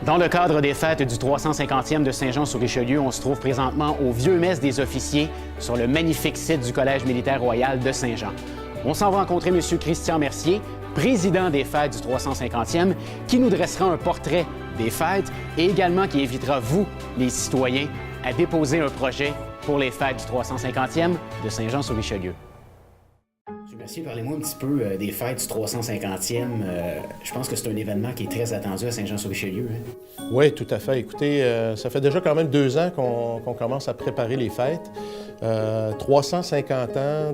Dans le cadre des fêtes du 350e de Saint-Jean-sur-Richelieu, on se trouve présentement au vieux mess des officiers sur le magnifique site du Collège militaire royal de Saint-Jean. On s'en va rencontrer M. Christian Mercier, président des fêtes du 350e, qui nous dressera un portrait des fêtes et également qui invitera vous, les citoyens, à déposer un projet pour les fêtes du 350e de Saint-Jean-sur-Richelieu. Monsieur, parlez-moi un petit peu des fêtes du 350e. Je pense que c'est un événement qui est très attendu à Saint-Jean-sur-Richelieu. Hein? Oui, tout à fait. Écoutez, ça fait déjà quand même 2 ans qu'on commence à préparer les fêtes. 350 ans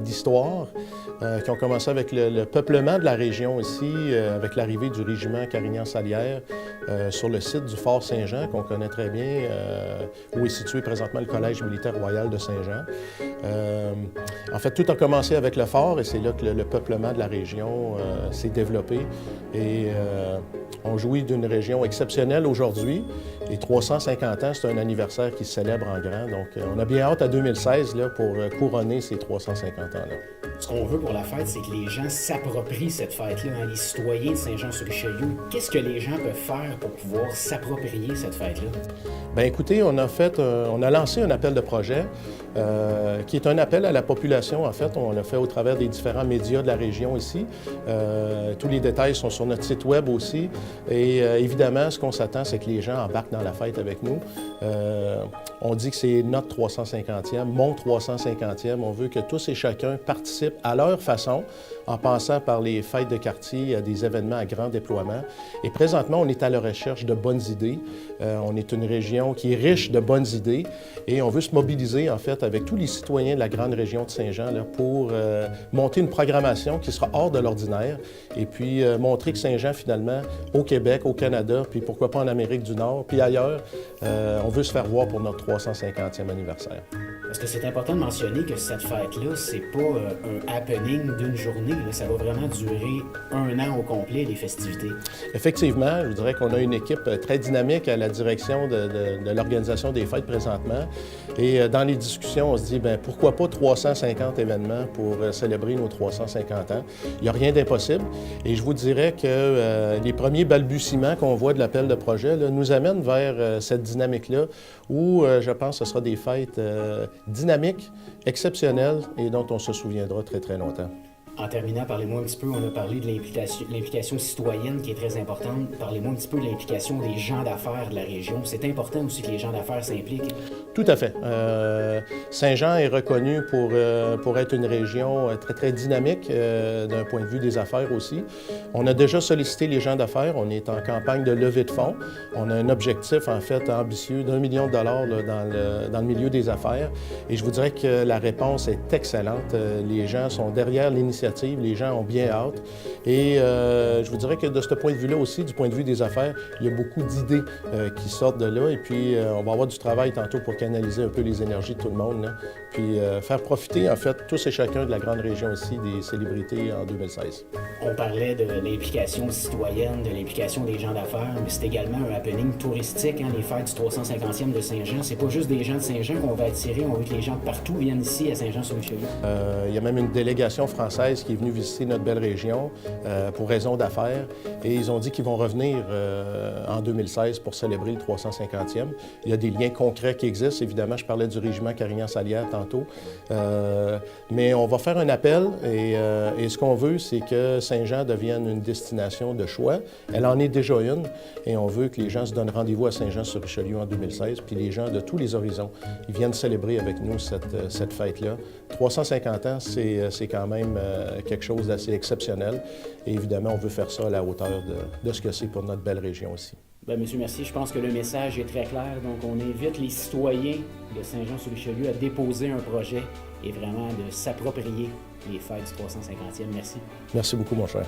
d'histoire qui ont commencé avec le peuplement de la région ici, avec l'arrivée du régiment Carignan-Salière sur le site du Fort Saint-Jean, qu'on connaît très bien, où est situé présentement le Collège militaire royal de Saint-Jean. En fait, tout a commencé avec le fort et c'est là que le peuplement de la région s'est développé. Et on jouit d'une région exceptionnelle aujourd'hui. Et 350 ans, c'est un anniversaire qui se célèbre en grand. Donc, on a bien hâte à 2016 là, pour couronner ces 350 ans-là. Ce qu'on veut pour la fête, c'est que les gens s'approprient cette fête-là, hein, les citoyens de Saint-Jean-sur-Richelieu. Qu'est-ce que les gens peuvent faire pour pouvoir s'approprier cette fête-là? Bien, écoutez, on a lancé un appel de projet qui est un appel à la population. En fait, on l'a fait au travers des différents médias de la région ici. Tous les détails sont sur notre site web aussi. Et évidemment, ce qu'on s'attend, c'est que les gens embarquent dans la fête avec nous. On dit que c'est notre 350e, mon 350e. On veut que tous et chacun participent à leur façon, en passant par les fêtes de quartier, à des événements à grand déploiement. Et présentement, on est à la recherche de bonnes idées. On est une région qui est riche de bonnes idées et on veut se mobiliser, en fait, avec tous les citoyens de la grande région de Saint-Jean là, pour monter une programmation qui sera hors de l'ordinaire et puis montrer que Saint-Jean, finalement, au Québec, au Canada, puis pourquoi pas en Amérique du Nord, puis ailleurs, on veut se faire voir pour notre 350e anniversaire. Parce que c'est important de mentionner que cette fête-là, c'est pas un happening d'une journée. Là. Ça va vraiment durer 1 an au complet, les festivités. Effectivement, je vous dirais qu'on a une équipe très dynamique à la direction de l'organisation des fêtes présentement. Et dans les discussions, on se dit, bien, pourquoi pas 350 événements pour célébrer nos 350 ans? Il n'y a rien d'impossible. Et je vous dirais que les premiers balbutiements qu'on voit de l'appel de projet là, nous amènent vers cette dynamique-là où je pense que ce sera des fêtes dynamiques, exceptionnelles et dont on se souviendra très, très longtemps. En terminant, parlez-moi un petit peu, on a parlé de l'implication citoyenne qui est très importante. Parlez-moi un petit peu de l'implication des gens d'affaires de la région. C'est important aussi que les gens d'affaires s'impliquent. Tout à fait. Saint-Jean est reconnu pour être une région très, très dynamique d'un point de vue des affaires aussi. On a déjà sollicité les gens d'affaires. On est en campagne de levée de fonds. On a un objectif, en fait, ambitieux d'1 million de dollars là, dans le milieu des affaires. Et je vous dirais que la réponse est excellente. Les gens sont derrière l'initiative. Les gens ont bien hâte. Et je vous dirais que de ce point de vue-là aussi, du point de vue des affaires, il y a beaucoup d'idées qui sortent de là. Et puis, on va avoir du travail tantôt pour canaliser un peu les énergies de tout le monde. Là. Puis, faire profiter, en fait, tous et chacun de la grande région ici des célébrités en 2016. On parlait de l'implication citoyenne, de l'implication des gens d'affaires, mais c'est également un happening touristique, hein, les fêtes du 350e de Saint-Jean. C'est pas juste des gens de Saint-Jean qu'on va attirer, on veut que les gens de partout viennent ici à Saint-Jean-sur-Richelieu. Il y a même une délégation française qui est venue visiter notre belle région pour raison d'affaires et ils ont dit qu'ils vont revenir en 2016 pour célébrer le 350e. Il y a des liens concrets qui existent. Évidemment, je parlais du régiment Carignan-Salière tantôt, mais on va faire un appel et ce qu'on veut, c'est que Saint-Jean devienne une destination de choix. Elle en est déjà une et on veut que les gens se donnent rendez-vous à Saint-Jean-sur-Richelieu en 2016, puis les gens de tous les horizons, ils viennent célébrer avec nous cette fête-là. 350 ans, c'est quand même quelque chose d'assez exceptionnel. Et évidemment, on veut faire ça à la hauteur de ce que c'est pour notre belle région aussi. Bien, Monsieur Mercier, je pense que le message est très clair. Donc, on invite les citoyens de Saint-Jean-sur-Richelieu à déposer un projet et vraiment de s'approprier les fêtes du 350e. Merci. Merci beaucoup, mon cher.